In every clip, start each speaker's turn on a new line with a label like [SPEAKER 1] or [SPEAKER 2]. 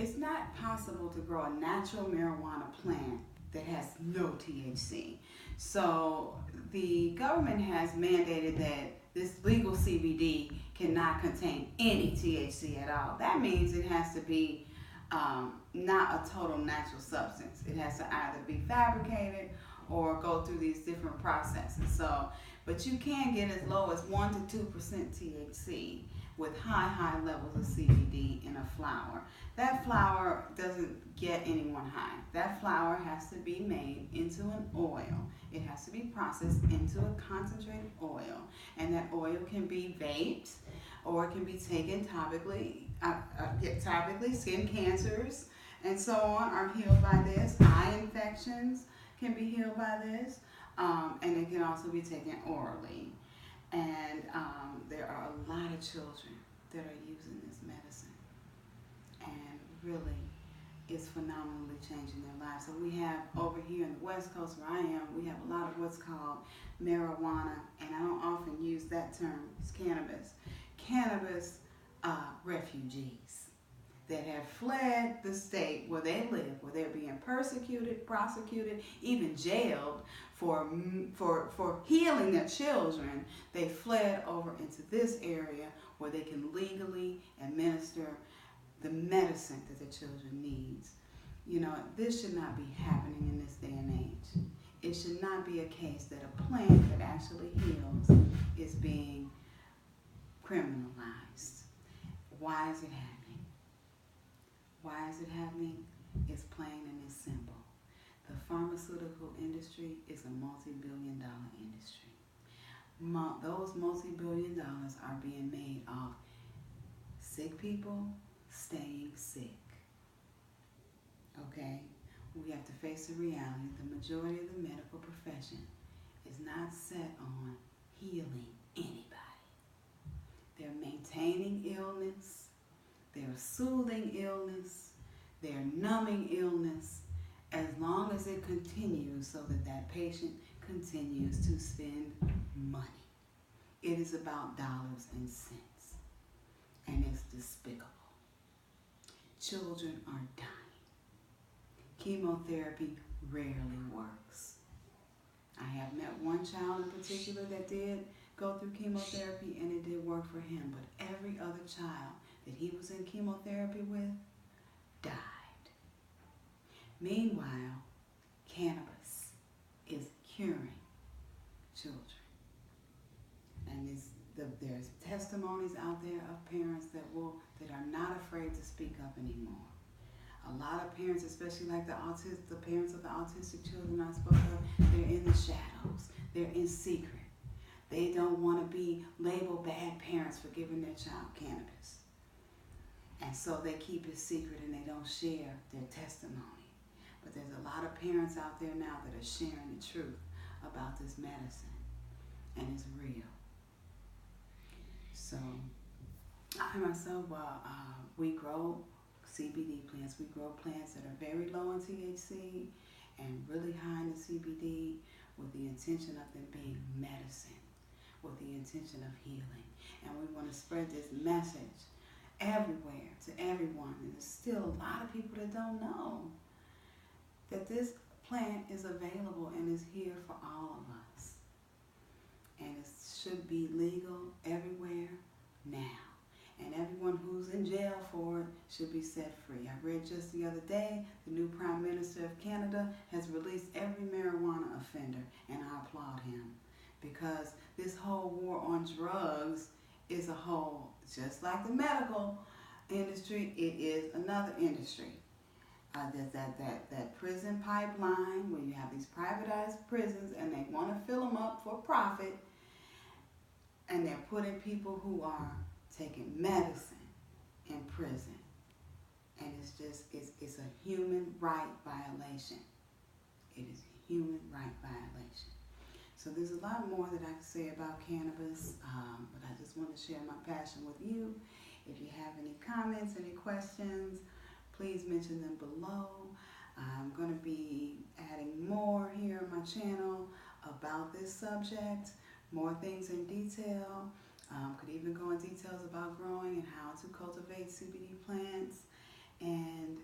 [SPEAKER 1] It's not possible to grow a natural marijuana plant that has no THC. So the government has mandated that this legal CBD cannot contain any THC at all. That means it has to be not a total natural substance. It has to either be fabricated or go through these different processes. So, but you can get as low as 1 to 2% THC with high levels of CBD in a flower. That flower doesn't get anyone high. That flower has to be made into an oil. It has to be processed into a concentrated oil, and that oil can be vaped or it can be taken topically. Topically, skin cancers and so on are healed by this. Eye infections can be healed by this, and it can also be taken orally. And there are a lot of children that are using this medicine, and really it's phenomenally changing their lives. So we have over here in the West Coast where I am, we have a lot of what's called marijuana, and I don't often use that term, it's cannabis refugees that have fled the state where they live, where they're being persecuted, prosecuted, even jailed for healing their children. They fled over into this area where they can legally administer the medicine that their children needs. You know, this should not be happening in this day and age. It should not be a case that a plant that actually heals is being criminalized. Why is it happening? Why is it happening? It's plain and it's simple. The pharmaceutical industry is a multi-billion-dollar industry. Those multi-billion dollars are being made off sick people staying sick. Okay? We have to face the reality. The majority of the medical profession is not set on healing anybody. They're maintaining illness, they're soothing illness, they're numbing illness, as long as it continues so that that patient continues to spend money. It is about dollars and cents, and it's despicable. Children are dying. Chemotherapy rarely works. I have met one child in particular that did go through chemotherapy, and it did work for him, but every other child that he was in chemotherapy with died. Meanwhile, cannabis is curing children. And there's testimonies out there of parents that are not afraid to speak up anymore. A lot of parents, especially like the parents of the autistic children I spoke of, they're in the shadows. They're in secret. They don't want to be labeled bad parents for giving their child cannabis. And so they keep it secret and they don't share their testimony. But there's a lot of parents out there now that are sharing the truth about this medicine. And it's real. So I myself, we grow CBD plants. We grow plants that are very low in THC and really high in the CBD with the intention of them being medicine, with the intention of healing. And we want to spread this message everywhere to everyone. And there's still a lot of people that don't know that this plant is available and is here for all of us. And it should be legal everywhere now. And everyone who's in jail for it should be set free. I read just the other day, the new Prime Minister of Canada has released every marijuana offender, and I applaud him. Because this whole war on drugs is a whole, just like the medical industry, it is another industry. There's that prison pipeline where you have these privatized prisons and they want to fill them up for profit, and they're putting people who are taking medicine in prison. And it's a human right violation. It is a human right violation. So there's a lot more that I can say about cannabis, but I just want to share my passion with you. If you have any comments, any questions, please mention them below. I'm going to be adding more here on my channel about this subject, more things in detail. Could even go in details about growing and how to cultivate CBD plants. And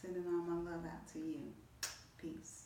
[SPEAKER 1] Sending all my love out to you. Peace.